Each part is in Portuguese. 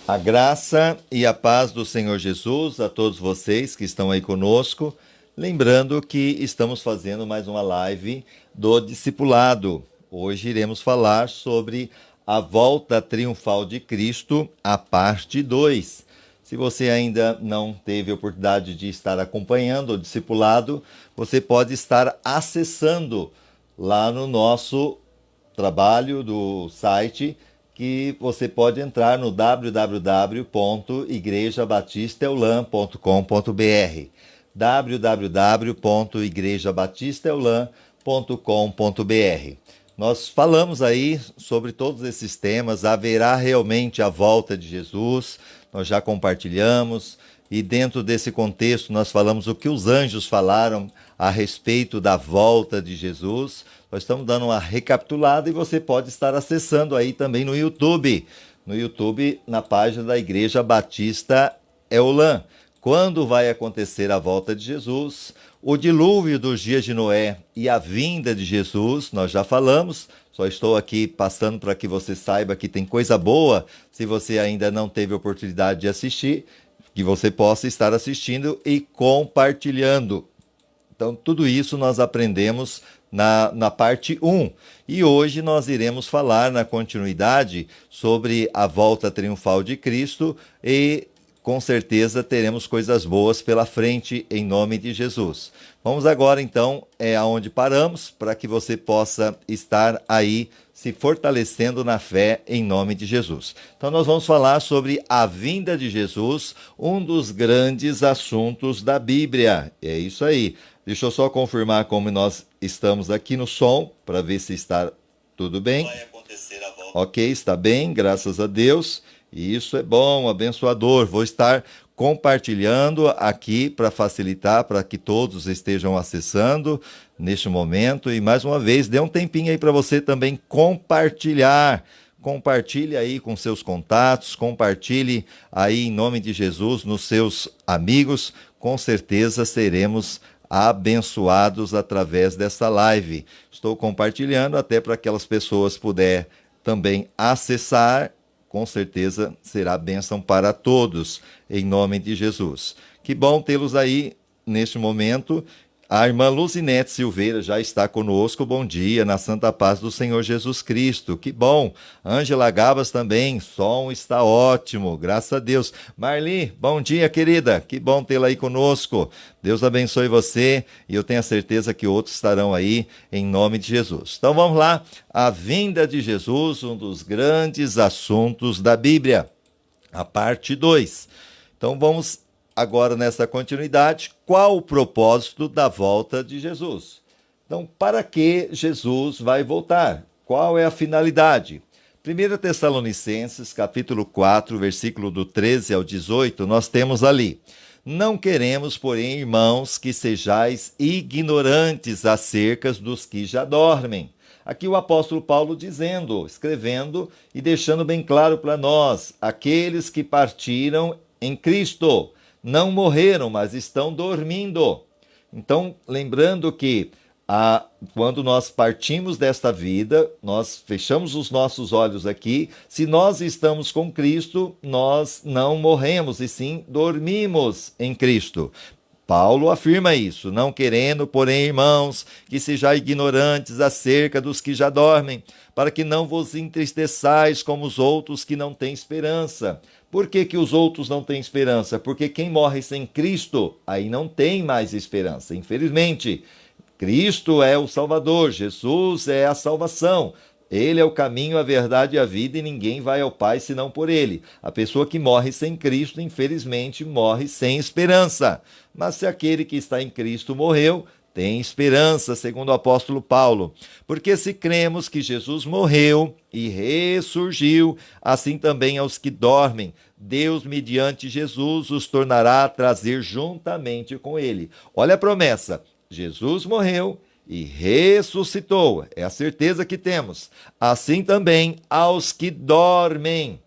A graça e a paz do Senhor Jesus a todos vocês que estão aí conosco. Lembrando que estamos fazendo mais uma live do Discipulado. Hoje iremos falar sobre a volta triunfal de Cristo, a parte 2. Se você ainda não teve a oportunidade de estar acompanhando o Discipulado, você pode estar acessando lá no nosso trabalho do site, que você pode entrar no www.igrejabatistaeulan.com.br www.igrejabatistaeulan.com.br. Nós falamos aí sobre todos esses temas. Haverá realmente a volta de Jesus, nós já compartilhamos, e dentro desse contexto nós falamos o que os anjos falaram a respeito da volta de Jesus. Nós estamos dando uma recapitulada e você pode estar acessando aí também no YouTube. No YouTube, na página da Igreja Batista Eulan. Quando vai acontecer a volta de Jesus, o dilúvio dos dias de Noé e a vinda de Jesus, nós já falamos. Só estou aqui passando para que você saiba que tem coisa boa. Se você ainda não teve oportunidade de assistir, que você possa estar assistindo e compartilhando. Então, tudo isso nós aprendemos na parte 1. E hoje nós iremos falar na continuidade sobre a volta triunfal de Cristo e com certeza teremos coisas boas pela frente em nome de Jesus. Vamos agora então aonde paramos, para que você possa estar aí se fortalecendo na fé em nome de Jesus. Então nós vamos falar sobre a vinda de Jesus, um dos grandes assuntos da Bíblia. É isso aí. Deixa eu só confirmar como nós estamos aqui no som, para ver se está tudo bem. Vai acontecer a volta. Ok, está bem, graças a Deus. E isso é bom, abençoador. Vou estar compartilhando aqui para facilitar, para que todos estejam acessando neste momento. E mais uma vez, dê um tempinho aí para você também compartilhar. Compartilhe aí com seus contatos, compartilhe aí em nome de Jesus nos seus amigos. Com certeza seremos abençoados através dessa live. Estou compartilhando até para aquelas pessoas puderem também acessar. Com certeza será bênção para todos, em nome de Jesus. Que bom tê-los aí neste momento. A irmã Luzinete Silveira já está conosco. Bom dia, na santa paz do Senhor Jesus Cristo. Que bom. Ângela Gabas também, som está ótimo, graças a Deus. Marli, bom dia, querida. Que bom tê-la aí conosco. Deus abençoe você e eu tenho a certeza que outros estarão aí em nome de Jesus. Então vamos lá. A vinda de Jesus, um dos grandes assuntos da Bíblia. A parte 2. Então vamos agora nessa continuidade, qual o propósito da volta de Jesus? Então, para que Jesus vai voltar? Qual é a finalidade? 1 Tessalonicenses, capítulo 4, versículo do 13 ao 18, nós temos ali: não queremos, porém, irmãos, que sejais ignorantes acerca dos que já dormem. Aqui o apóstolo Paulo dizendo, escrevendo e deixando bem claro para nós, aqueles que partiram em Cristo, não morreram, mas estão dormindo. Então, lembrando que quando nós partimos desta vida, nós fechamos os nossos olhos aqui, se nós estamos com Cristo, nós não morremos, e sim dormimos em Cristo. Paulo afirma isso, não querendo, porém, irmãos, que sejais ignorantes acerca dos que já dormem, para que não vos entristeçais como os outros que não têm esperança. Por que os outros não têm esperança? Porque quem morre sem Cristo, aí não tem mais esperança. Infelizmente, Cristo é o Salvador, Jesus é a salvação. Ele é o caminho, a verdade e a vida, e ninguém vai ao Pai senão por ele. A pessoa que morre sem Cristo, infelizmente, morre sem esperança. Mas se aquele que está em Cristo morreu, tem esperança, segundo o apóstolo Paulo. Porque se cremos que Jesus morreu e ressurgiu, assim também aos que dormem, Deus, mediante Jesus, os tornará a trazer juntamente com ele. Olha a promessa: Jesus morreu e ressuscitou, é a certeza que temos. Assim também aos que dormem,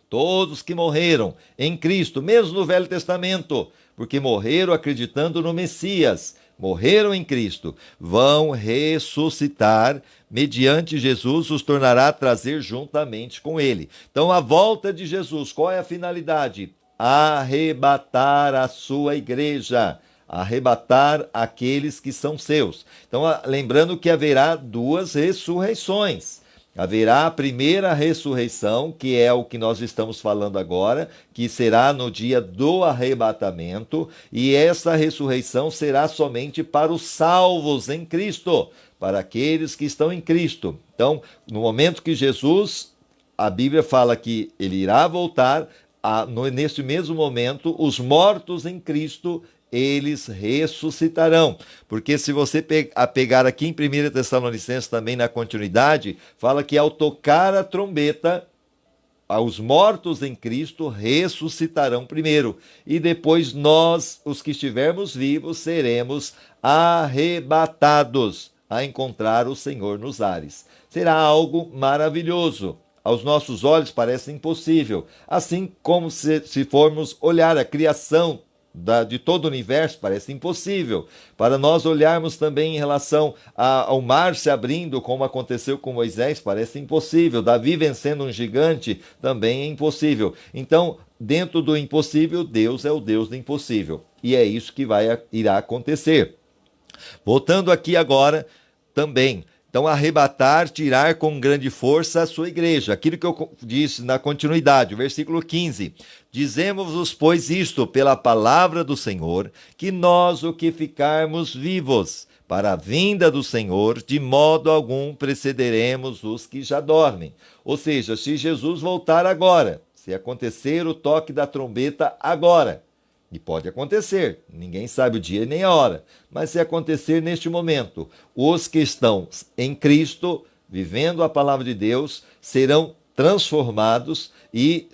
todos que morreram em Cristo, mesmo no Velho Testamento, porque morreram acreditando no Messias, morreram em Cristo, vão ressuscitar mediante Jesus, os tornará a trazer juntamente com ele. Então, a volta de Jesus, qual é a finalidade? Arrebatar a sua igreja, arrebatar aqueles que são seus. Então, lembrando que haverá duas ressurreições. Haverá a primeira ressurreição, que é o que nós estamos falando agora, que será no dia do arrebatamento, e essa ressurreição será somente para os salvos em Cristo, para aqueles que estão em Cristo. Então, no momento que Jesus, a Bíblia fala que ele irá voltar, neste mesmo momento, os mortos em Cristo, eles ressuscitarão. Porque se você pegar aqui em 1 Tessalonicenses também na continuidade, fala que ao tocar a trombeta, os mortos em Cristo ressuscitarão primeiro. E depois nós, os que estivermos vivos, seremos arrebatados a encontrar o Senhor nos ares. Será algo maravilhoso. Aos nossos olhos parece impossível. Assim como se formos olhar a criação de todo o universo, parece impossível. Para nós olharmos também em relação ao mar se abrindo, como aconteceu com Moisés, parece impossível. Davi vencendo um gigante, também é impossível. Então, dentro do impossível, Deus é o Deus do impossível. E é isso que irá acontecer. Voltando aqui agora, também. Então, arrebatar, tirar com grande força a sua igreja. Aquilo que eu disse na continuidade, o versículo 15. Dizemos-vos, pois, isto pela palavra do Senhor, que nós, o que ficarmos vivos, para a vinda do Senhor, de modo algum precederemos os que já dormem. Ou seja, se Jesus voltar agora, se acontecer o toque da trombeta agora, e pode acontecer, ninguém sabe o dia nem a hora, mas se acontecer neste momento, os que estão em Cristo, vivendo a palavra de Deus, serão transformados e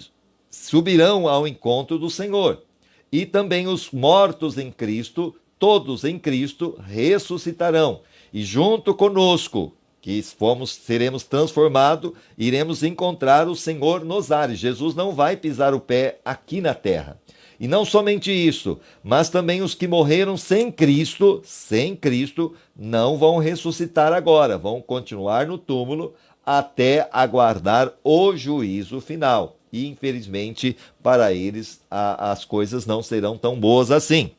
subirão ao encontro do Senhor. E também os mortos em Cristo, todos em Cristo, ressuscitarão. E junto conosco, que seremos transformados, iremos encontrar o Senhor nos ares. Jesus não vai pisar o pé aqui na terra. E não somente isso, mas também os que morreram sem Cristo, não vão ressuscitar agora, vão continuar no túmulo até aguardar o juízo final. E, infelizmente, para eles, as coisas não serão tão boas assim.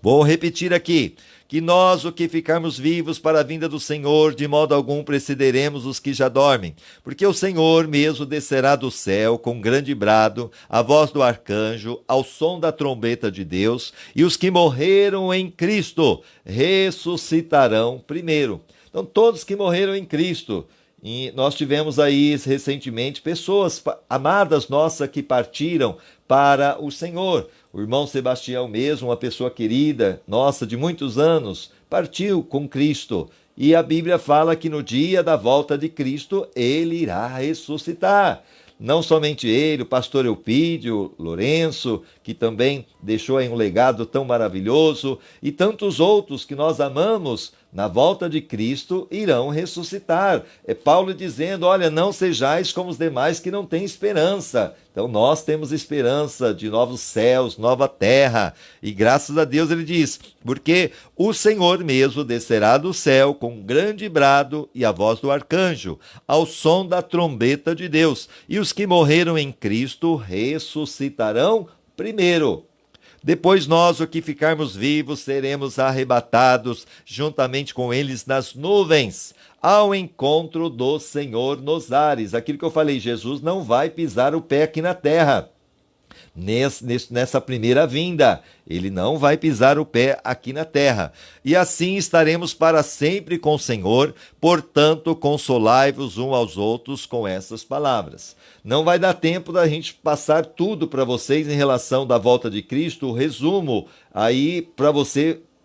Vou repetir aqui, que nós, o que ficarmos vivos para a vinda do Senhor, de modo algum precederemos os que já dormem, porque o Senhor mesmo descerá do céu com grande brado, a voz do arcanjo, ao som da trombeta de Deus, e os que morreram em Cristo ressuscitarão primeiro. Então, todos que morreram em Cristo. E nós tivemos aí recentemente pessoas amadas nossas que partiram para o Senhor. O irmão Sebastião mesmo, uma pessoa querida, nossa, de muitos anos, partiu com Cristo. E a Bíblia fala que no dia da volta de Cristo, ele irá ressuscitar. Não somente ele, o pastor Eupídio, Lourenço, que também deixou aí um legado tão maravilhoso, e tantos outros que nós amamos, na volta de Cristo irão ressuscitar. É Paulo dizendo, olha, não sejais como os demais que não têm esperança. Então nós temos esperança de novos céus, nova terra. E graças a Deus ele diz, porque o Senhor mesmo descerá do céu com grande brado e a voz do arcanjo, ao som da trombeta de Deus. E os que morreram em Cristo ressuscitarão primeiro. Depois nós, o que ficarmos vivos, seremos arrebatados juntamente com eles nas nuvens, ao encontro do Senhor nos ares. Aquilo que eu falei, Jesus não vai pisar o pé aqui na terra. Nessa primeira vinda, ele não vai pisar o pé aqui na terra. E assim estaremos para sempre com o Senhor, portanto, consolai-vos uns aos outros com essas palavras. Não vai dar tempo da gente passar tudo para vocês em relação da volta de Cristo, o resumo aí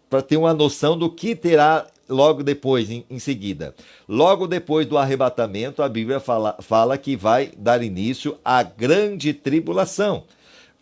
para ter uma noção do que terá logo depois, em seguida. Logo depois do arrebatamento, a Bíblia fala que vai dar início à grande tribulação.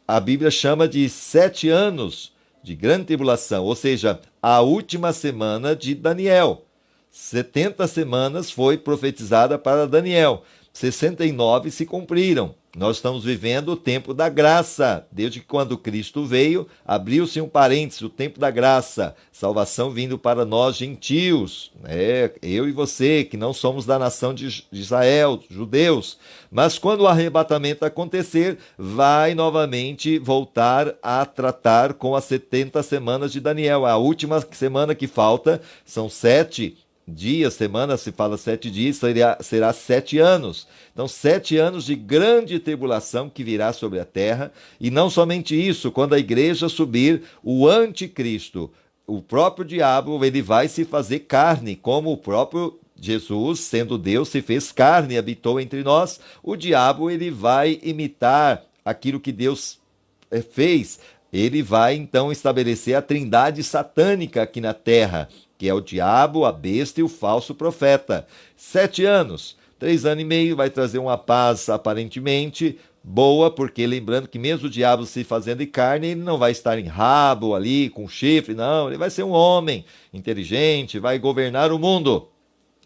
A Bíblia chama de 7 anos de grande tribulação, ou seja, a última semana de Daniel. 70 semanas foi profetizada para Daniel. 69 se cumpriram. Nós estamos vivendo o tempo da graça. Desde que quando Cristo veio, abriu-se um parênteses, o tempo da graça. Salvação vindo para nós gentios, né? Eu e você, que não somos da nação de Israel, judeus. Mas quando o arrebatamento acontecer, vai novamente voltar a tratar com as 70 semanas de Daniel. A última semana que falta são 7 dias, semana, se fala 7 dias, será 7 anos. Então, 7 anos de grande tribulação que virá sobre a terra. E não somente isso, quando a igreja subir, o anticristo, o próprio diabo, ele vai se fazer carne, como o próprio Jesus, sendo Deus, se fez carne e habitou entre nós. O diabo, ele vai imitar aquilo que Deus fez. Ele vai, então, estabelecer a trindade satânica aqui na terra, que é o diabo, a besta e o falso profeta. 7 anos, 3 anos e meio, vai trazer uma paz aparentemente boa, porque lembrando que mesmo o diabo se fazendo de carne, ele não vai estar em rabo ali, com chifre, não, ele vai ser um homem inteligente, vai governar o mundo.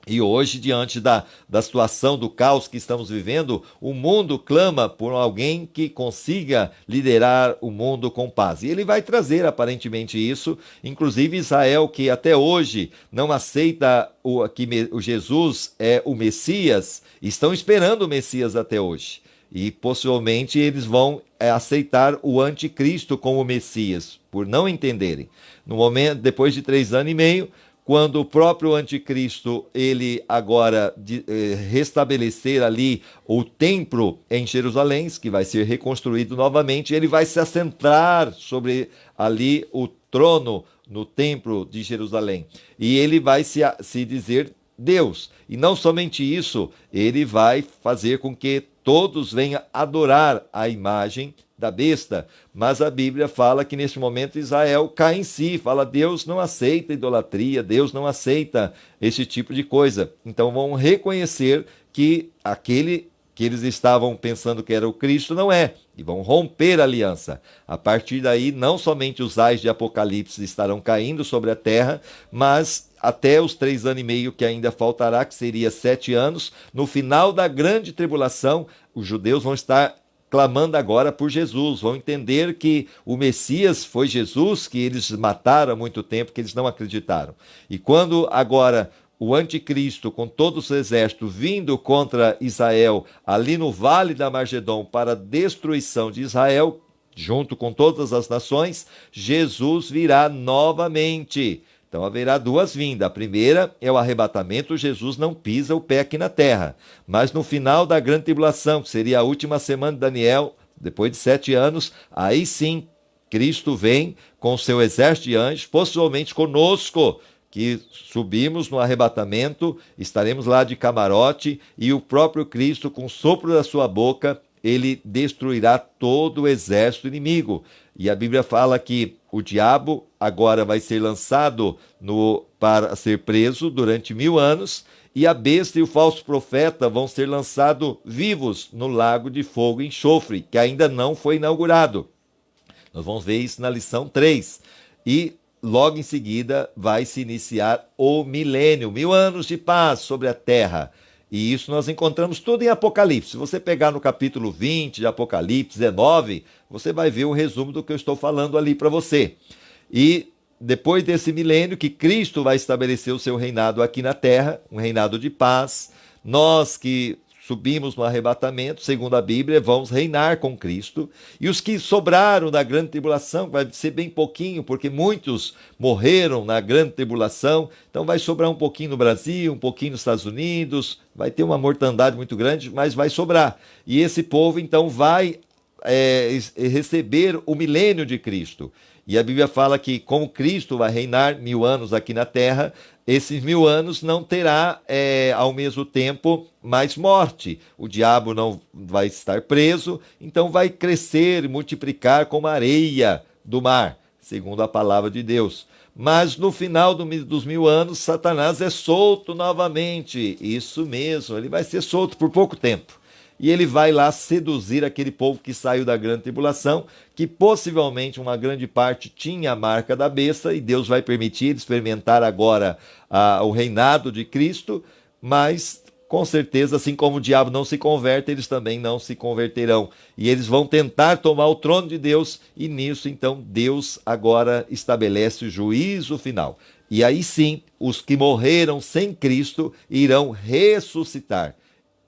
E hoje, diante da situação do caos que estamos vivendo, o mundo clama por alguém que consiga liderar o mundo com paz. E ele vai trazer aparentemente isso, inclusive Israel, que até hoje não aceita que o Jesus é o Messias, estão esperando o Messias até hoje. E possivelmente eles vão aceitar o anticristo como Messias, por não entenderem. No momento, depois de 3 anos e meio, quando o próprio anticristo, ele agora restabelecer ali o templo em Jerusalém, que vai ser reconstruído novamente, ele vai se assentar sobre ali o trono no templo de Jerusalém. E ele vai se dizer Deus. E não somente isso, ele vai fazer com que todos venham adorar a imagem da besta, mas a Bíblia fala que neste momento Israel cai em si, fala Deus não aceita idolatria, Deus não aceita esse tipo de coisa. Então vão reconhecer que aquele que eles estavam pensando que era o Cristo não é, e vão romper a aliança. A partir daí, não somente os ais de Apocalipse estarão caindo sobre a terra, mas até os 3 anos e meio que ainda faltará, que seria 7 anos, no final da grande tribulação, os judeus vão estar clamando agora por Jesus, vão entender que o Messias foi Jesus, que eles mataram há muito tempo, que eles não acreditaram. E quando agora o anticristo, com todo o seu exército, vindo contra Israel, ali no Vale da Magedon, para a destruição de Israel, junto com todas as nações, Jesus virá novamente. Então haverá 2 vindas. A primeira é o arrebatamento, Jesus não pisa o pé aqui na terra. Mas no final da grande tribulação, que seria a última semana de Daniel, depois de 7 anos, aí sim, Cristo vem com o seu exército de anjos, possivelmente conosco, que subimos no arrebatamento, estaremos lá de camarote, e o próprio Cristo, com o sopro da sua boca, ele destruirá todo o exército inimigo. E a Bíblia fala que o diabo agora vai ser lançado para ser preso durante 1000 anos, e a besta e o falso profeta vão ser lançados vivos no lago de fogo e enxofre, que ainda não foi inaugurado. Nós vamos ver isso na lição 3. E logo em seguida vai se iniciar o milênio, 1000 anos de paz sobre a terra. E isso nós encontramos tudo em Apocalipse. Se você pegar no capítulo 20 de Apocalipse, 19, você vai ver um resumo do que eu estou falando ali para você. E depois desse milênio que Cristo vai estabelecer o seu reinado aqui na terra, um reinado de paz, nós que subimos no arrebatamento, segundo a Bíblia, vamos reinar com Cristo. E os que sobraram da grande tribulação, vai ser bem pouquinho, porque muitos morreram na grande tribulação, então vai sobrar um pouquinho no Brasil, um pouquinho nos Estados Unidos, vai ter uma mortandade muito grande, mas vai sobrar. E esse povo, então, vai receber o milênio de Cristo. E a Bíblia fala que, como Cristo vai reinar 1000 anos aqui na terra, esses 1000 anos não terá, ao mesmo tempo, mais morte. O diabo não vai estar preso, então vai crescer e multiplicar como a areia do mar, segundo a palavra de Deus. Mas no final dos 1000 anos, Satanás é solto novamente. Isso mesmo, ele vai ser solto por pouco tempo. E ele vai lá seduzir aquele povo que saiu da grande tribulação, que possivelmente uma grande parte tinha a marca da besta, e Deus vai permitir experimentar agora o reinado de Cristo, mas com certeza, assim como o diabo não se converte, eles também não se converterão. E eles vão tentar tomar o trono de Deus, e nisso, então, Deus agora estabelece o juízo final. E aí sim, os que morreram sem Cristo irão ressuscitar.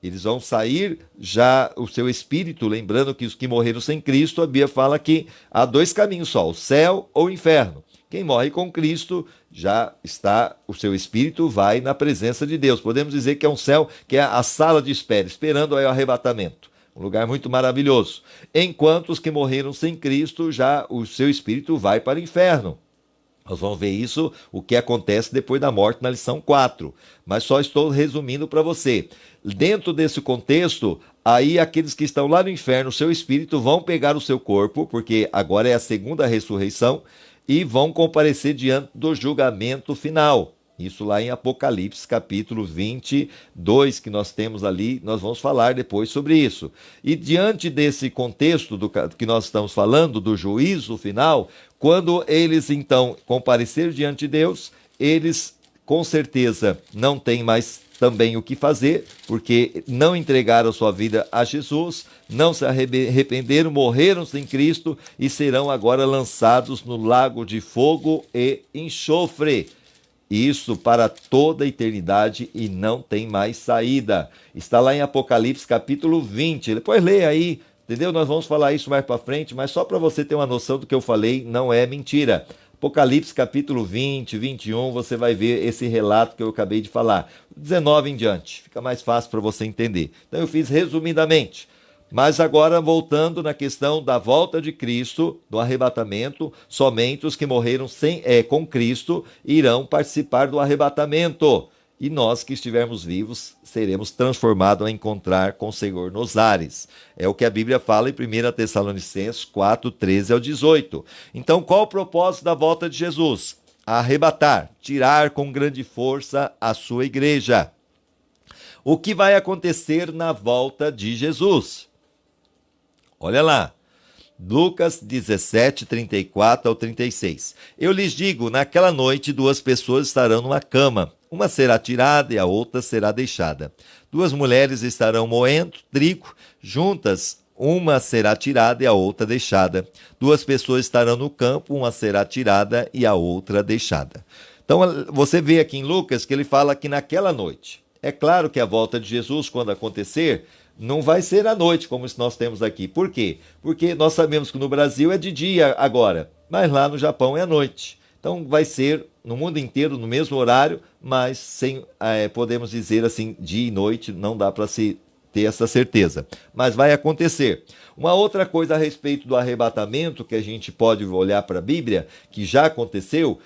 Eles vão sair já o seu espírito, lembrando que os que morreram sem Cristo, a Bíblia fala que há dois caminhos só, o céu ou o inferno. Quem morre com Cristo já está, o seu espírito vai na presença de Deus. Podemos dizer que é um céu, que é a sala de espera, esperando aí o arrebatamento. Um lugar muito maravilhoso. Enquanto os que morreram sem Cristo, já o seu espírito vai para o inferno. Nós vamos ver isso, o que acontece depois da morte na lição 4. Mas só estou resumindo para você. Dentro desse contexto, aí aqueles que estão lá no inferno, o seu espírito, vão pegar o seu corpo, porque agora é a segunda ressurreição, e vão comparecer diante do julgamento final. Isso lá em Apocalipse, capítulo 22, que nós temos ali, nós vamos falar depois sobre isso. E diante desse contexto que nós estamos falando, do juízo final, quando eles então comparecerem diante de Deus, eles com certeza não têm mais também o que fazer, porque não entregaram sua vida a Jesus, não se arrependeram, morreram sem Cristo e serão agora lançados no lago de fogo e enxofre. Isso para toda a eternidade e não tem mais saída. Está lá em Apocalipse capítulo 20. Depois lê aí, entendeu? Nós vamos falar isso mais para frente, mas só para você ter uma noção do que eu falei, não é mentira. Apocalipse capítulo 20, 21, você vai ver esse relato que eu acabei de falar. 19 em diante, fica mais fácil para você entender. Então eu fiz resumidamente. Mas agora, voltando na questão da volta de Cristo, do arrebatamento, somente os que morreram com Cristo irão participar do arrebatamento. E nós que estivermos vivos, seremos transformados a encontrar com o Senhor nos ares. É o que a Bíblia fala em 1 Tessalonicenses 4, 13 ao 18. Então, qual o propósito da volta de Jesus? Arrebatar, tirar com grande força a sua igreja. O que vai acontecer na volta de Jesus? Olha lá, Lucas 17, 34 ao 36. Eu lhes digo, naquela noite 2 pessoas estarão numa cama. Uma será tirada e a outra será deixada. 2 mulheres estarão moendo trigo, juntas, uma será tirada e a outra deixada. 2 pessoas estarão no campo, uma será tirada e a outra deixada. Então, você vê aqui em Lucas que ele fala que naquela noite. É claro que a volta de Jesus, quando acontecer, não vai ser à noite, como nós temos aqui. Por quê? Porque nós sabemos que no Brasil é de dia agora, mas lá no Japão é à noite. Então vai ser no mundo inteiro no mesmo horário, mas sem, podemos dizer assim, dia e noite, não dá para se ter essa certeza. Mas vai acontecer. Uma outra coisa a respeito do arrebatamento, que a gente pode olhar para a Bíblia, que já aconteceu,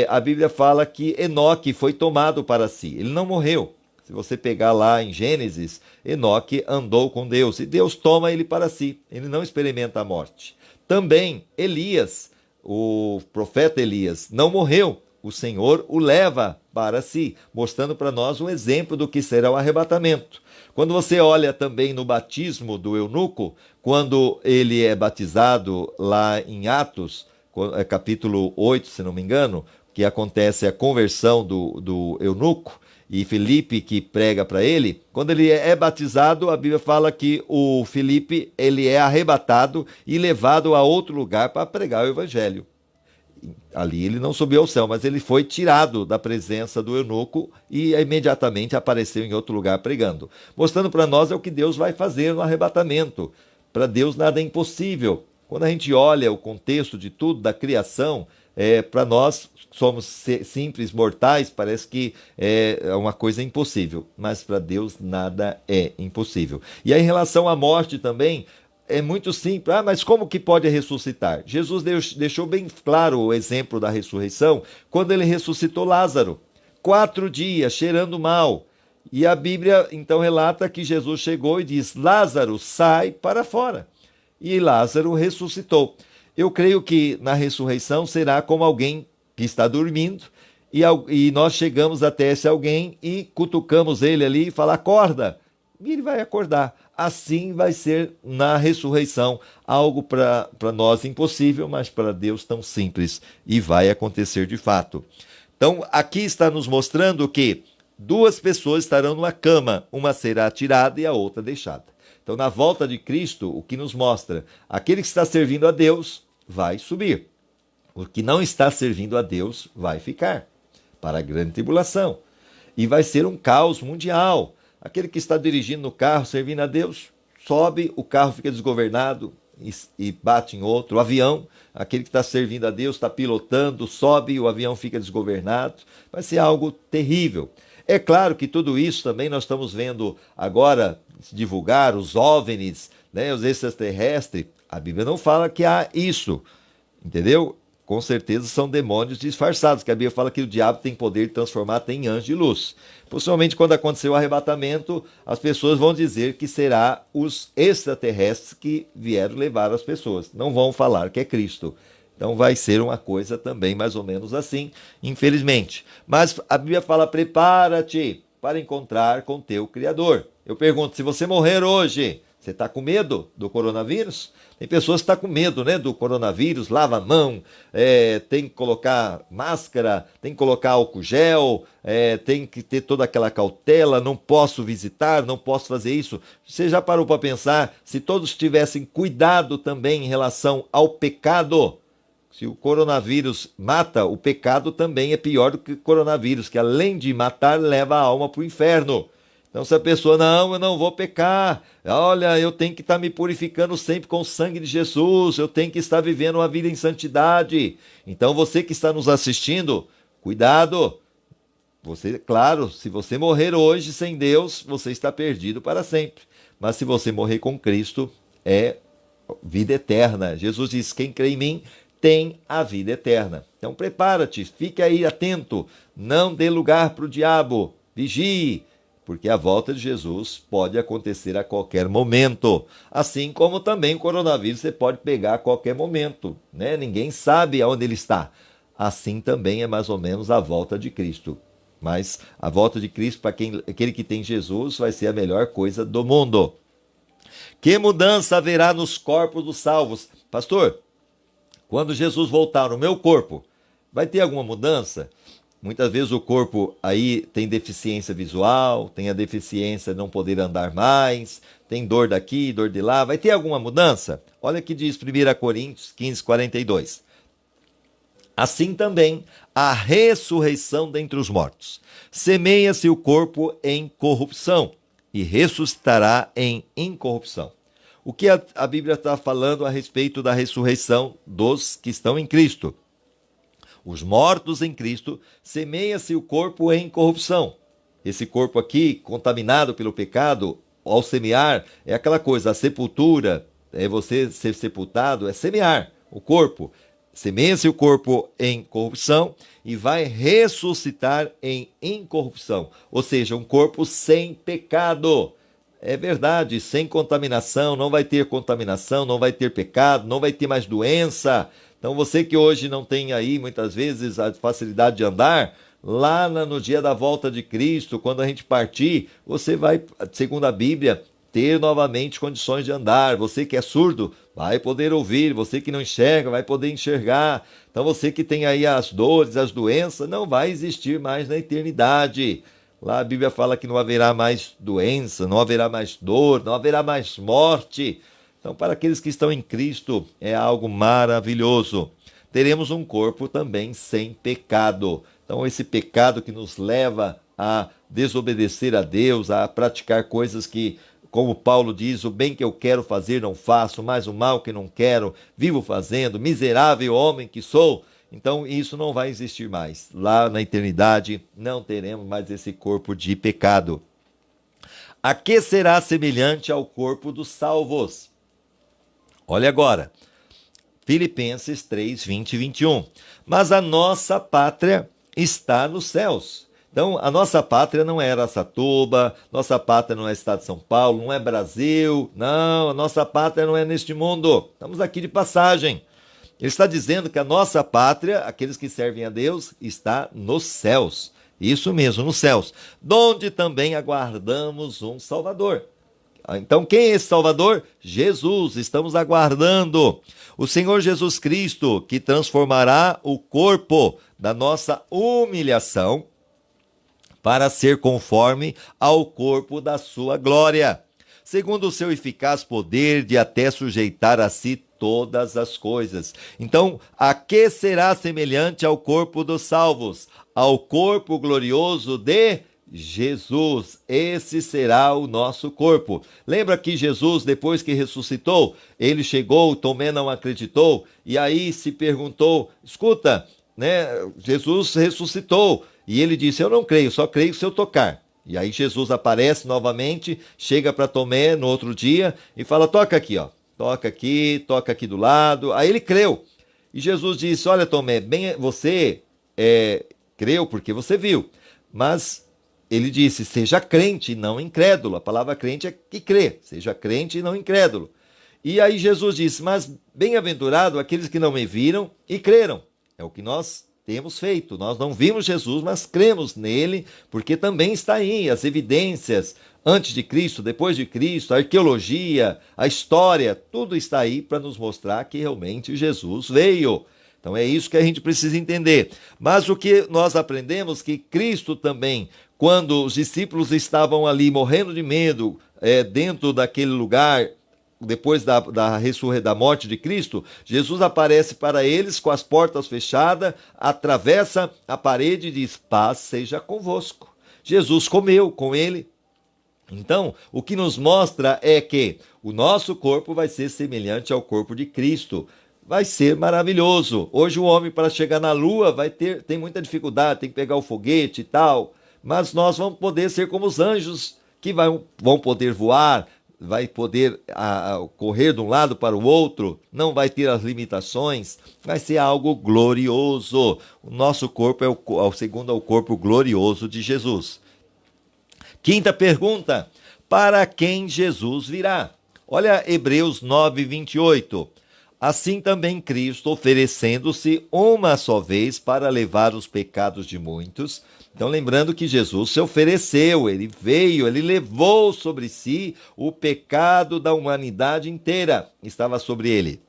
a Bíblia fala que Enoque foi tomado para si. Ele não morreu. Se você pegar lá em Gênesis, Enoque andou com Deus e Deus toma ele para si. Ele não experimenta a morte. Também Elias, o profeta Elias, não morreu. O Senhor o leva para si, mostrando para nós um exemplo do que será o arrebatamento. Quando você olha também no batismo do eunuco, quando ele é batizado lá em Atos, capítulo 8, se não me engano, que acontece a conversão do eunuco, e Filipe que prega para ele, quando ele é batizado, a Bíblia fala que o Filipe ele é arrebatado e levado a outro lugar para pregar o evangelho. Ali ele não subiu ao céu, mas ele foi tirado da presença do eunuco e imediatamente apareceu em outro lugar pregando. Mostrando para nós é o que Deus vai fazer no arrebatamento. Para Deus nada é impossível. Quando a gente olha o contexto de tudo, da criação, para nós somos simples mortais, parece que é uma coisa impossível, mas para Deus nada é impossível. E aí, em relação à morte também, é muito simples. Mas como que pode ressuscitar? Jesus deixou bem claro o exemplo da ressurreição quando ele ressuscitou Lázaro. 4 dias, cheirando mal. E a Bíblia então relata que Jesus chegou e diz, Lázaro, sai para fora. E Lázaro ressuscitou. Eu creio que na ressurreição será como alguém que está dormindo e nós chegamos até esse alguém e cutucamos ele ali e fala, acorda. E ele vai acordar. Assim vai ser na ressurreição, algo para nós impossível, mas para Deus tão simples, e vai acontecer de fato. Então, aqui está nos mostrando que duas pessoas estarão numa cama, uma será tirada e a outra deixada. Então, na volta de Cristo, o que nos mostra? Aquele que está servindo a Deus vai subir. O que não está servindo a Deus vai ficar para a grande tribulação. E vai ser um caos mundial. Aquele que está dirigindo no carro, servindo a Deus, sobe, o carro fica desgovernado e bate em outro. O avião, aquele que está servindo a Deus, está pilotando, sobe, o avião fica desgovernado. Vai ser algo terrível. É claro que tudo isso também nós estamos vendo agora divulgar, os OVNIs, né, os extraterrestres. A Bíblia não fala que há isso, entendeu? Com certeza são demônios disfarçados, que a Bíblia fala que o diabo tem poder de transformar até em anjo de luz. Possivelmente, quando acontecer o arrebatamento, as pessoas vão dizer que será os extraterrestres que vieram levar as pessoas. Não vão falar que é Cristo. Então vai ser uma coisa também mais ou menos assim, infelizmente. Mas a Bíblia fala, prepara-te para encontrar com teu Criador. Eu pergunto, se você morrer hoje, você está com medo do coronavírus? Tem pessoas que estão com medo, né, do coronavírus, lava a mão, tem que colocar máscara, tem que colocar álcool gel, tem que ter toda aquela cautela, não posso visitar, não posso fazer isso. Você já parou para pensar, se todos tivessem cuidado também em relação ao pecado? Se o coronavírus mata, o pecado também é pior do que o coronavírus, que além de matar, leva a alma para o inferno. Então, se a pessoa, não, eu não vou pecar, olha, eu tenho que estar me purificando sempre com o sangue de Jesus, eu tenho que estar vivendo uma vida em santidade. Então, você que está nos assistindo, cuidado. Você, claro, se você morrer hoje sem Deus, você está perdido para sempre. Mas se você morrer com Cristo, é vida eterna. Jesus diz, quem crê em mim tem a vida eterna. Então, prepara-te, fique aí atento, não dê lugar para o diabo, vigie, porque a volta de Jesus pode acontecer a qualquer momento. Assim como também o coronavírus você pode pegar a qualquer momento, né? Ninguém sabe aonde ele está. Assim também é mais ou menos a volta de Cristo. Mas a volta de Cristo, para aquele que tem Jesus, vai ser a melhor coisa do mundo. Que mudança haverá nos corpos dos salvos? Pastor, quando Jesus voltar no meu corpo, vai ter alguma mudança? Muitas vezes o corpo aí tem deficiência visual, tem a deficiência de não poder andar mais, tem dor daqui, dor de lá. Vai ter alguma mudança? Olha o que diz 1 Coríntios 15, 42. Assim também a ressurreição dentre os mortos. Semeia-se o corpo em corrupção e ressuscitará em incorrupção. O que a Bíblia está falando a respeito da ressurreição dos que estão em Cristo? Os mortos em Cristo, semeia-se o corpo em corrupção. Esse corpo aqui, contaminado pelo pecado, ao semear, é aquela coisa, a sepultura, é você ser sepultado, é semear o corpo. Semeia-se o corpo em corrupção e vai ressuscitar em incorrupção. Ou seja, um corpo sem pecado. É verdade, sem contaminação, não vai ter contaminação, não vai ter pecado, não vai ter mais doença. Então você que hoje não tem aí muitas vezes a facilidade de andar, lá no dia da volta de Cristo, quando a gente partir, você vai, segundo a Bíblia, ter novamente condições de andar. Você que é surdo, vai poder ouvir. Você que não enxerga, vai poder enxergar. Então você que tem aí as dores, as doenças, não vai existir mais na eternidade. Lá a Bíblia fala que não haverá mais doença, não haverá mais dor, não haverá mais morte. Então, para aqueles que estão em Cristo, é algo maravilhoso. Teremos um corpo também sem pecado. Então, esse pecado que nos leva a desobedecer a Deus, a praticar coisas que, como Paulo diz, o bem que eu quero fazer não faço, mas o mal que não quero, vivo fazendo, miserável homem que sou. Então, isso não vai existir mais. Lá na eternidade, não teremos mais esse corpo de pecado. A que será semelhante ao corpo dos salvos? Olha agora, Filipenses 3, 20 e 21. Mas a nossa pátria está nos céus. Então, a nossa pátria não é Araçatuba, nossa pátria não é Estado de São Paulo, não é Brasil, não, a nossa pátria não é neste mundo. Estamos aqui de passagem. Ele está dizendo que a nossa pátria, aqueles que servem a Deus, está nos céus. Isso mesmo, nos céus. Donde também aguardamos um Salvador. Então, quem é esse Salvador? Jesus, estamos aguardando o Senhor Jesus Cristo, que transformará o corpo da nossa humilhação para ser conforme ao corpo da sua glória, segundo o seu eficaz poder de até sujeitar a si todas as coisas. Então, a que será semelhante ao corpo dos salvos? Ao corpo glorioso de Jesus. Esse será o nosso corpo. Lembra que Jesus, depois que ressuscitou, ele chegou, Tomé não acreditou, e aí se perguntou, escuta, né, Jesus ressuscitou, e ele disse, eu não creio, só creio se eu tocar. E aí Jesus aparece novamente, chega para Tomé no outro dia e fala, toca aqui, ó, toca aqui do lado. Aí ele creu. E Jesus disse, olha Tomé, bem, você creu porque você viu, mas ele disse, seja crente e não incrédulo. A palavra crente é que crê, seja crente e não incrédulo. E aí Jesus disse, mas bem-aventurado aqueles que não me viram e creram. É o que nós temos feito. Nós não vimos Jesus, mas cremos nele, porque também está aí as evidências antes de Cristo, depois de Cristo, a arqueologia, a história, tudo está aí para nos mostrar que realmente Jesus veio. Então é isso que a gente precisa entender. Mas o que nós aprendemos que Cristo também, quando os discípulos estavam ali morrendo de medo, dentro daquele lugar, depois da morte de Cristo, Jesus aparece para eles com as portas fechadas, atravessa a parede e diz, paz seja convosco. Jesus comeu com ele. Então, o que nos mostra é que o nosso corpo vai ser semelhante ao corpo de Cristo. Vai ser maravilhoso. Hoje o homem, para chegar na Lua, tem muita dificuldade, tem que pegar o foguete e tal, mas nós vamos poder ser como os anjos, que vão poder voar, vai poder correr de um lado para o outro, não vai ter as limitações, vai ser algo glorioso. O nosso corpo é segundo ao corpo glorioso de Jesus. Quinta pergunta, para quem Jesus virá? Olha Hebreus 9, 28. Assim também Cristo, oferecendo-se uma só vez para levar os pecados de muitos. Então, lembrando que Jesus se ofereceu, ele veio, ele levou sobre si o pecado da humanidade inteira, estava sobre ele.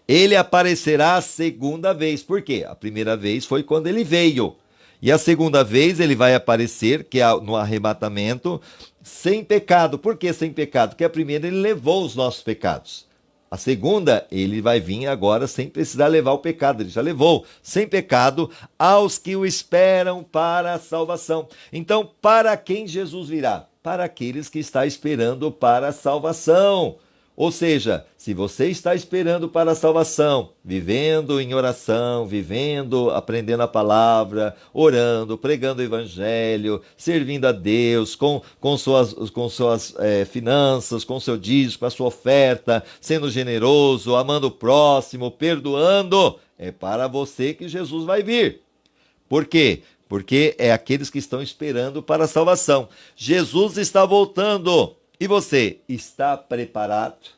Ele aparecerá a segunda vez, por quê? A primeira vez foi quando ele veio, e a segunda vez ele vai aparecer, que é no arrebatamento, sem pecado. Por que sem pecado? Porque a primeira ele levou os nossos pecados. A segunda, ele vai vir agora sem precisar levar o pecado, ele já levou, sem pecado, aos que o esperam para a salvação. Então, para quem Jesus virá? Para aqueles que estão esperando para a salvação. Ou seja, se você está esperando para a salvação, vivendo em oração, vivendo, aprendendo a palavra, orando, pregando o evangelho, servindo a Deus, com suas finanças, com seu dízimo, com a sua oferta, sendo generoso, amando o próximo, perdoando, é para você que Jesus vai vir. Por quê? Porque é aqueles que estão esperando para a salvação. Jesus está voltando. E você está preparado?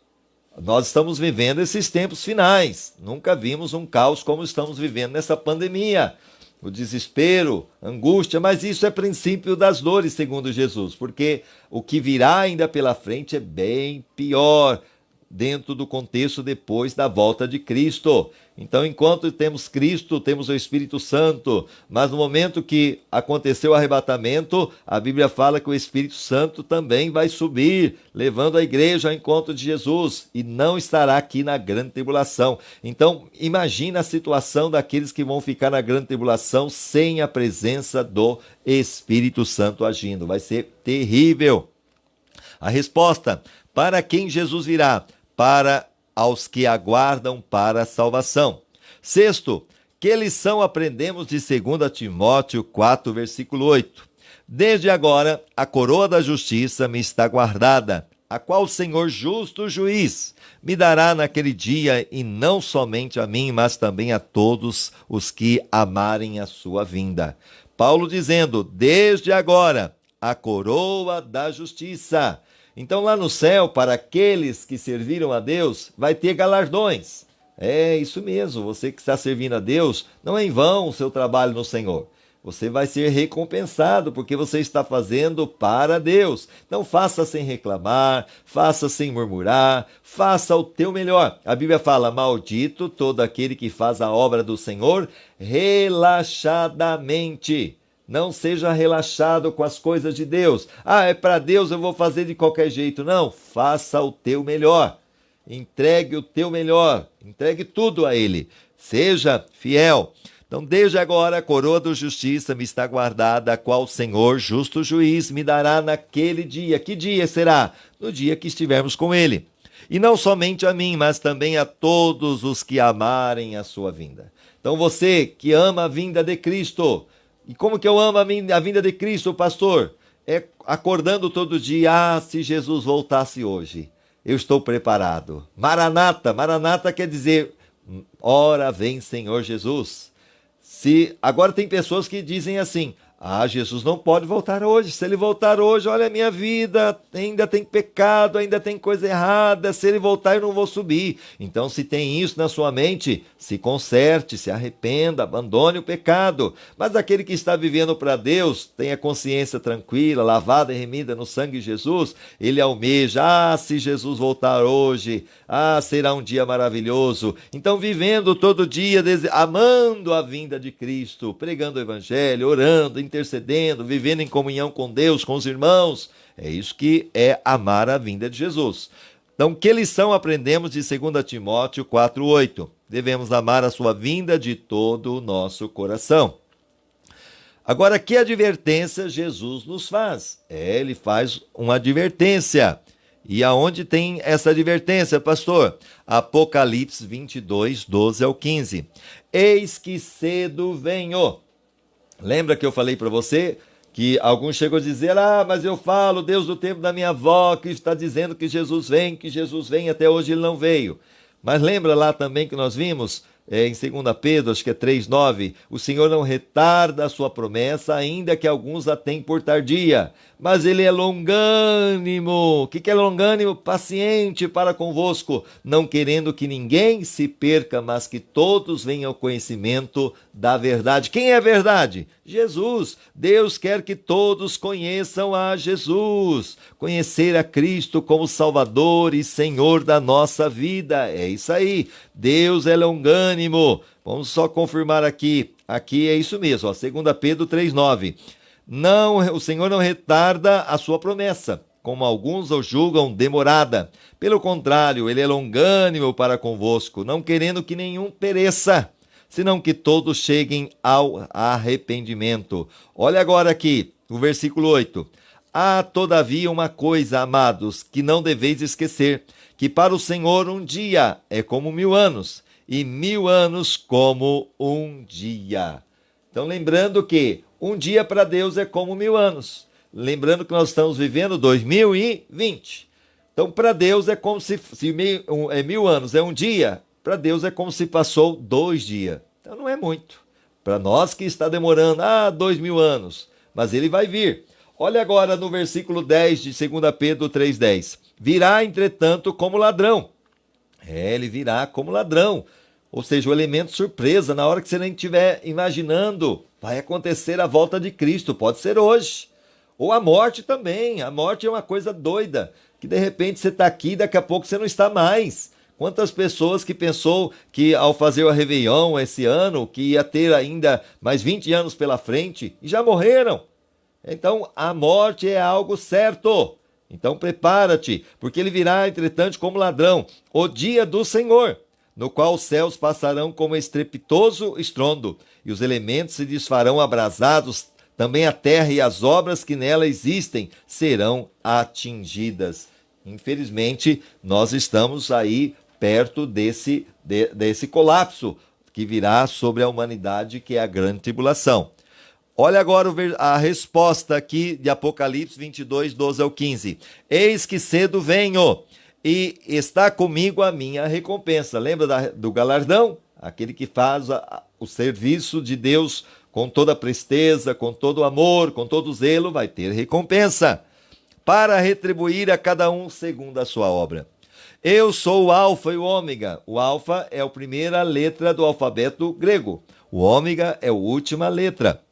Nós estamos vivendo esses tempos finais. Nunca vimos um caos como estamos vivendo nessa pandemia. O desespero, angústia, mas isso é princípio das dores, segundo Jesus, porque o que virá ainda pela frente é bem pior, dentro do contexto depois da volta de Cristo. Então, enquanto temos Cristo, temos o Espírito Santo, mas no momento que aconteceu o arrebatamento, a Bíblia fala que o Espírito Santo também vai subir, levando a igreja ao encontro de Jesus, e não estará aqui na grande tribulação. Então, imagina a situação daqueles que vão ficar na grande tribulação sem a presença do Espírito Santo agindo. Vai ser terrível. A resposta, para quem Jesus virá? Para aos que aguardam para a salvação. Sexto, que lição aprendemos de 2 Timóteo 4, versículo 8? Desde agora a coroa da justiça me está guardada, a qual o Senhor justo juiz me dará naquele dia, e não somente a mim, mas também a todos os que amarem a sua vinda. Paulo dizendo, desde agora a coroa da justiça. Então lá no céu, para aqueles que serviram a Deus, vai ter galardões. É isso mesmo, você que está servindo a Deus, não é em vão o seu trabalho no Senhor. Você vai ser recompensado porque você está fazendo para Deus. Então faça sem reclamar, faça sem murmurar, faça o teu melhor. A Bíblia fala, maldito todo aquele que faz a obra do Senhor relaxadamente. Não seja relaxado com as coisas de Deus. Ah, é para Deus, eu vou fazer de qualquer jeito. Não, faça o teu melhor. Entregue o teu melhor. Entregue tudo a Ele. Seja fiel. Então, desde agora, a coroa da justiça me está guardada, a qual o Senhor, justo juiz, me dará naquele dia. Que dia será? No dia que estivermos com Ele. E não somente a mim, mas também a todos os que amarem a sua vinda. Então, você que ama a vinda de Cristo, e como que eu amo a vinda de Cristo, pastor? É acordando todo dia, se Jesus voltasse hoje, eu estou preparado. Maranata, Maranata quer dizer, ora vem Senhor Jesus. Agora tem pessoas que dizem assim, Jesus não pode voltar hoje. Se ele voltar hoje, olha a minha vida, ainda tem pecado, ainda tem coisa errada. Se ele voltar, eu não vou subir. Então, se tem isso na sua mente, se conserte, se arrependa, abandone o pecado. Mas aquele que está vivendo para Deus, tem a consciência tranquila, lavada e remida no sangue de Jesus, ele almeja, se Jesus voltar hoje, será um dia maravilhoso. Então, vivendo todo dia, amando a vinda de Cristo, pregando o evangelho, orando, intercedendo, vivendo em comunhão com Deus, com os irmãos. É isso que é amar a vinda de Jesus. Então, que lição aprendemos de 2 Timóteo 4:8? Devemos amar a sua vinda de todo o nosso coração. Agora, que advertência Jesus nos faz? Ele faz uma advertência. E aonde tem essa advertência, pastor? Apocalipse 22, 12 ao 15. Eis que cedo venho. Lembra que eu falei para você que alguns chegam a dizer, mas eu falo, Deus do tempo da minha avó, que está dizendo que Jesus vem, até hoje ele não veio. Mas lembra lá também que nós vimos, em 2 Pedro, acho que é 3:9, o Senhor não retarda a sua promessa, ainda que alguns a tenham por tardia, mas ele é longânimo. O que é longânimo? Paciente para convosco, não querendo que ninguém se perca, mas que todos venham ao conhecimento da verdade. Quem é a verdade? Jesus. Deus quer que todos conheçam a Jesus, conhecer a Cristo como Salvador e Senhor da nossa vida. É isso aí. Deus é longânimo. Vamos só confirmar aqui. Aqui é isso mesmo, 2 Pedro 3:9. Não, o Senhor não retarda a sua promessa, como alguns o julgam demorada. Pelo contrário, ele é longânimo para convosco, não querendo que nenhum pereça, senão que todos cheguem ao arrependimento. Olha agora aqui, o versículo 8. Há todavia uma coisa, amados, que não deveis esquecer, que para o Senhor um dia é como 1000 anos, e 1000 anos como um dia. Então, lembrando que um dia para Deus é como 1000 anos. Lembrando que nós estamos vivendo 2020. Então, para Deus é como se 1000 anos é um dia, para Deus é como se passou 2 dias. Então, não é muito. Para nós que está demorando, 2000 anos. Mas ele vai vir. Olha agora no versículo 10 de 2 Pedro 3:10. Virá, entretanto, como ladrão. Ele virá como ladrão. Ou seja, o elemento surpresa, na hora que você nem estiver imaginando, vai acontecer a volta de Cristo. Pode ser hoje. Ou a morte também. A morte é uma coisa doida, que de repente você está aqui e daqui a pouco você não está mais. Quantas pessoas que pensou que ao fazer o Réveillon esse ano, que ia ter ainda mais 20 anos pela frente, e já morreram. Então, a morte é algo certo. Então, prepara-te, porque ele virá, entretanto, como ladrão, o dia do Senhor, no qual os céus passarão como estrepitoso estrondo, e os elementos se desfarão abrasados, também a terra e as obras que nela existem serão atingidas. Infelizmente, nós estamos aí perto desse colapso que virá sobre a humanidade, que é a grande tribulação. Olha agora a resposta aqui de Apocalipse 22, 12 ao 15. Eis que cedo venho, e está comigo a minha recompensa. Lembra do galardão? Aquele que faz o serviço de Deus com toda presteza, com todo amor, com todo zelo, vai ter recompensa, para retribuir a cada um segundo a sua obra. Eu sou o Alfa e o Ômega. O Alfa é a primeira letra do alfabeto grego. O Ômega é a última letra.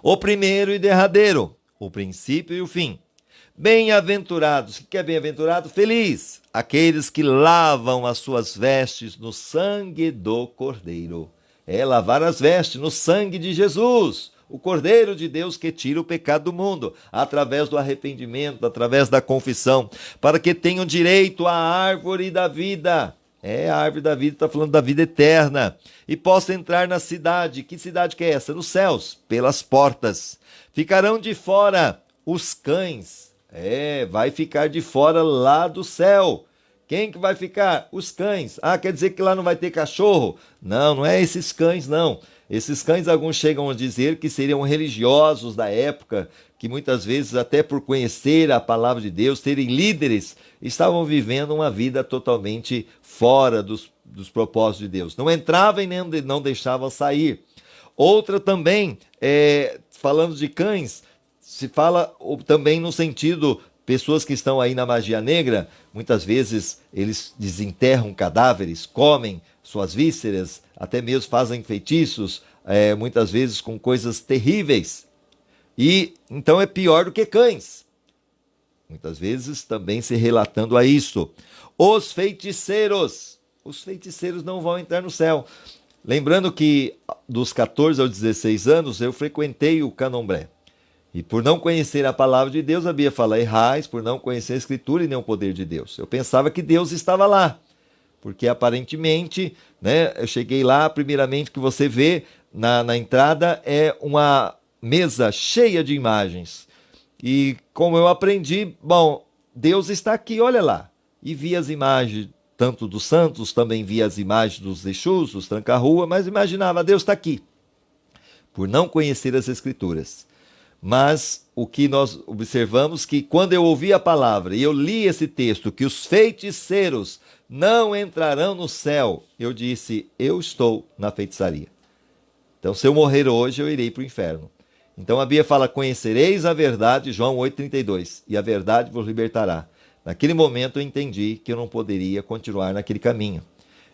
O primeiro e derradeiro, o princípio e o fim. Bem-aventurados, o que é bem-aventurado? Feliz, aqueles que lavam as suas vestes no sangue do Cordeiro. É lavar as vestes no sangue de Jesus, o Cordeiro de Deus que tira o pecado do mundo, através do arrependimento, através da confissão, para que tenham direito à árvore da vida. A árvore da vida está falando da vida eterna. E possa entrar na cidade. Que cidade que é essa? Nos céus, pelas portas. Ficarão de fora os cães. Vai ficar de fora lá do céu. Quem que vai ficar? Os cães. Quer dizer que lá não vai ter cachorro? Não, não é esses cães, não. Esses cães, alguns chegam a dizer que seriam religiosos da época, que muitas vezes, até por conhecer a palavra de Deus, terem líderes, estavam vivendo uma vida totalmente fora dos propósitos de Deus. Não entravam e nem não deixavam sair. Outra também, falando de cães, se fala também no sentido, pessoas que estão aí na magia negra, muitas vezes eles desenterram cadáveres, comem suas vísceras, até mesmo fazem feitiços, muitas vezes com coisas terríveis. E então é pior do que cães. Muitas vezes também se relatando a isso. Os feiticeiros não vão entrar no céu. Lembrando que dos 14 aos 16 anos eu frequentei o Candomblé. E por não conhecer a palavra de Deus, a Bíblia fala: errais por não conhecer a Escritura e nem o poder de Deus. Eu pensava que Deus estava lá, porque aparentemente, eu cheguei lá, primeiramente que você vê na entrada é uma mesa cheia de imagens. E como eu aprendi, Deus está aqui, olha lá. E vi as imagens, tanto dos santos, também vi as imagens dos Exus, dos tranca-rua, mas imaginava, Deus está aqui. Por não conhecer as Escrituras. Mas o que nós observamos que quando eu ouvi a palavra e eu li esse texto, que os feiticeiros não entrarão no céu, eu disse, eu estou na feitiçaria. Então, se eu morrer hoje, eu irei para o inferno. Então a Bíblia fala, conhecereis a verdade, João 8,32, e a verdade vos libertará. Naquele momento eu entendi que eu não poderia continuar naquele caminho.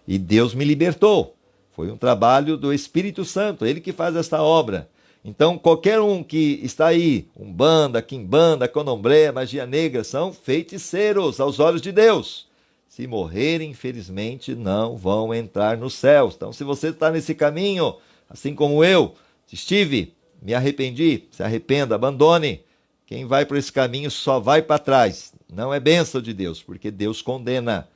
E Deus me libertou. Foi um trabalho do Espírito Santo, Ele que faz esta obra. Então, qualquer um que está aí, umbanda, quimbanda, candomblé, magia negra, são feiticeiros aos olhos de Deus. Se morrerem, infelizmente, não vão entrar no céu. Então, se você está nesse caminho, assim como eu estive, me arrependi, se arrependa, abandone. Quem vai por esse caminho só vai para trás. Não é bênção de Deus, porque Deus condena.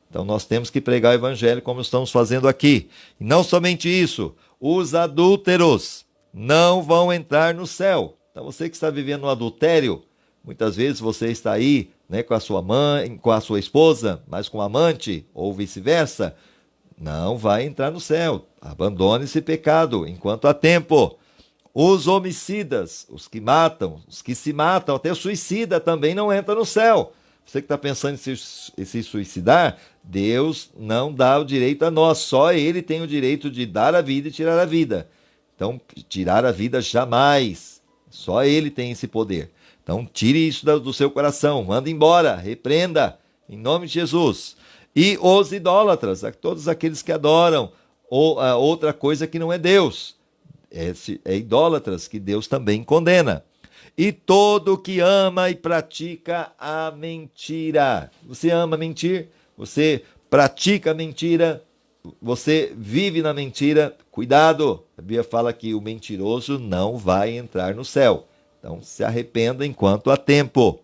Então, nós temos que pregar o evangelho como estamos fazendo aqui. E não somente isso, os adúlteros não vão entrar no céu. Então você que está vivendo um adultério, muitas vezes você está aí, com a sua mãe, com a sua esposa, mas com o amante, ou vice-versa, não vai entrar no céu. Abandone esse pecado enquanto há tempo. Os homicidas, os que matam, os que se matam, até o suicida também não entra no céu. Você que está pensando em se suicidar, Deus não dá o direito a nós, só Ele tem o direito de dar a vida e tirar a vida. Então, tirar a vida jamais. Só Ele tem esse poder. Então, tire isso do seu coração. Manda embora. Repreenda. Em nome de Jesus. E os idólatras. Todos aqueles que adoram outra coisa que não é Deus. É idólatras que Deus também condena. E todo que ama e pratica a mentira. Você ama mentir? Você pratica a mentira? Você vive na mentira? Cuidado, a Bíblia fala que o mentiroso não vai entrar no céu. Então se arrependa enquanto há tempo.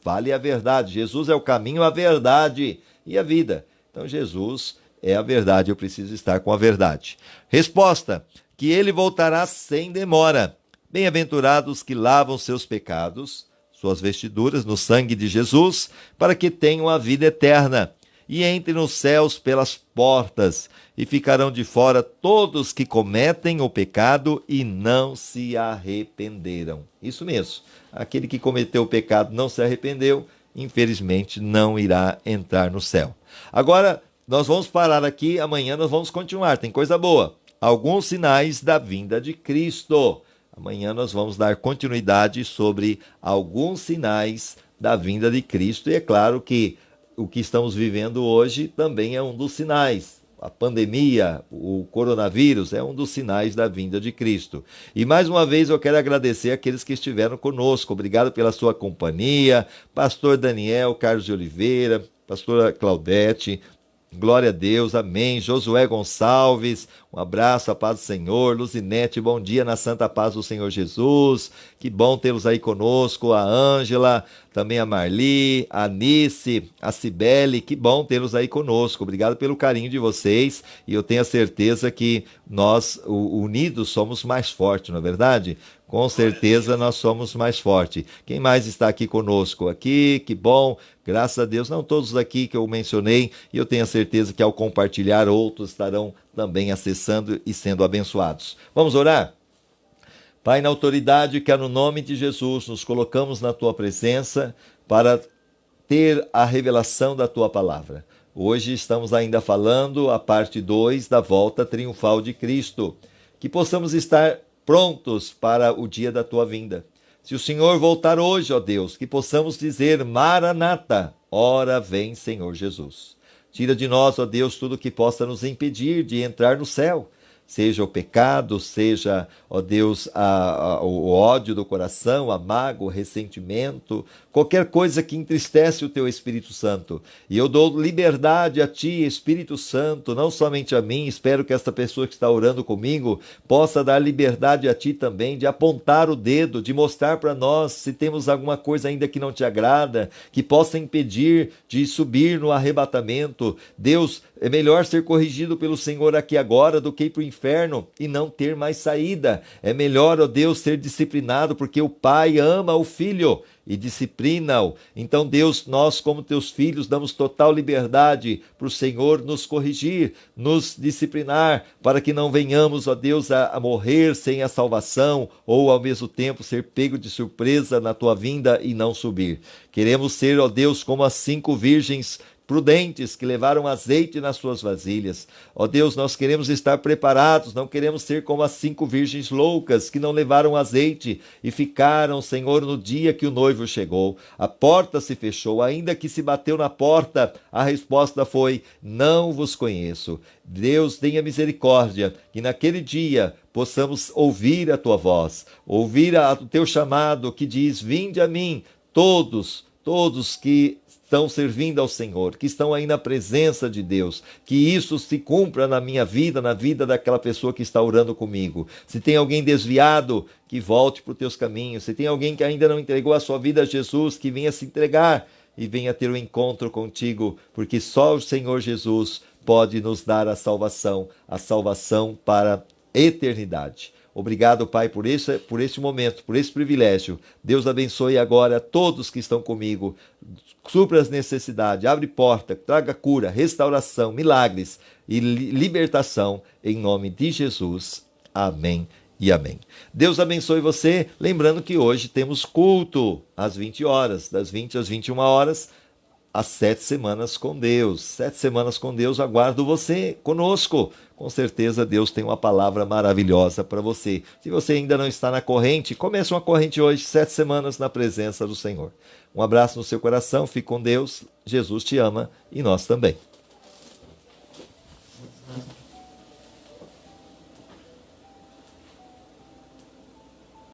Fale a verdade. Jesus é o caminho, a verdade e a vida. Então Jesus é a verdade, eu preciso estar com a verdade. Resposta, que ele voltará sem demora. Bem-aventurados que lavam seus pecados, suas vestiduras no sangue de Jesus, para que tenham a vida eterna. E entrem nos céus pelas portas, e ficarão de fora todos que cometem o pecado e não se arrependeram. Isso mesmo, aquele que cometeu o pecado não se arrependeu, infelizmente não irá entrar no céu. Agora, nós vamos parar aqui, amanhã nós vamos continuar, tem coisa boa. Alguns sinais da vinda de Cristo. Amanhã nós vamos dar continuidade sobre alguns sinais da vinda de Cristo, e é claro que o que estamos vivendo hoje também é um dos sinais. A pandemia, o coronavírus é um dos sinais da vinda de Cristo. E mais uma vez eu quero agradecer aqueles que estiveram conosco. Obrigado pela sua companhia. Pastor Daniel, Carlos de Oliveira, pastora Claudete, Glória a Deus, amém. Josué Gonçalves, um abraço, a paz do Senhor. Luzinete, bom dia na santa paz do Senhor Jesus. Que bom tê-los aí conosco. A Ângela, também a Marli, a Anice, a Cibele, que bom tê-los aí conosco. Obrigado pelo carinho de vocês e eu tenho a certeza que nós, unidos, somos mais fortes, não é verdade? Com certeza nós somos mais fortes. Quem mais está aqui conosco? Aqui, que bom, graças a Deus. Não todos aqui que eu mencionei, e eu tenho a certeza que ao compartilhar, outros estarão também acessando e sendo abençoados. Vamos orar? Pai, na autoridade que é no nome de Jesus, nos colocamos na Tua presença para ter a revelação da Tua palavra. Hoje estamos ainda falando a parte 2 da volta triunfal de Cristo. Que possamos estar prontos para o dia da Tua vinda. Se o Senhor voltar hoje, ó Deus, que possamos dizer, Maranata, ora vem, Senhor Jesus. Tira de nós, ó Deus, tudo que possa nos impedir de entrar no céu. Seja o pecado, seja, ó Deus, o ódio do coração, a mágoa, o ressentimento, qualquer coisa que entristece o Teu Espírito Santo. E eu dou liberdade a Ti, Espírito Santo, não somente a mim, espero que esta pessoa que está orando comigo possa dar liberdade a Ti também, de apontar o dedo, de mostrar para nós se temos alguma coisa ainda que não Te agrada, que possa impedir de subir no arrebatamento. Deus, é melhor ser corrigido pelo Senhor aqui agora do que ir para o inferno e não ter mais saída. É melhor, ó Deus, ser disciplinado, porque o Pai ama o Filho e disciplina-o. Então, Deus, nós como Teus filhos damos total liberdade para o Senhor nos corrigir, nos disciplinar, para que não venhamos, ó Deus, a morrer sem a salvação ou ao mesmo tempo ser pego de surpresa na Tua vinda e não subir. Queremos ser, ó Deus, como as 5 virgens prudentes que levaram azeite nas suas vasilhas. Ó Deus, nós queremos estar preparados, não queremos ser como as 5 virgens loucas que não levaram azeite e ficaram, Senhor, no dia que o noivo chegou. A porta se fechou, ainda que se bateu na porta, a resposta foi, não vos conheço. Deus, tenha misericórdia, que naquele dia possamos ouvir a Tua voz, ouvir o Teu chamado que diz, vinde a mim, todos que estão servindo ao Senhor, que estão aí na presença de Deus, que isso se cumpra na minha vida, na vida daquela pessoa que está orando comigo. Se tem alguém desviado, que volte para os teus caminhos. Se tem alguém que ainda não entregou a sua vida a Jesus, que venha se entregar e venha ter um encontro contigo, porque só o Senhor Jesus pode nos dar a salvação para a eternidade. Obrigado, Pai, por este momento, por esse privilégio. Deus abençoe agora todos que estão comigo. Supra as necessidades, abre porta, traga cura, restauração, milagres e libertação em nome de Jesus. Amém e amém. Deus abençoe você. Lembrando que hoje temos culto às 20 horas, das 20 às 21 horas, as 7 semanas com Deus. 7 semanas com Deus, aguardo você conosco. Com certeza Deus tem uma palavra maravilhosa para você. Se você ainda não está na corrente, comece uma corrente hoje, 7 semanas na presença do Senhor. Um abraço no seu coração, fique com Deus, Jesus te ama e nós também.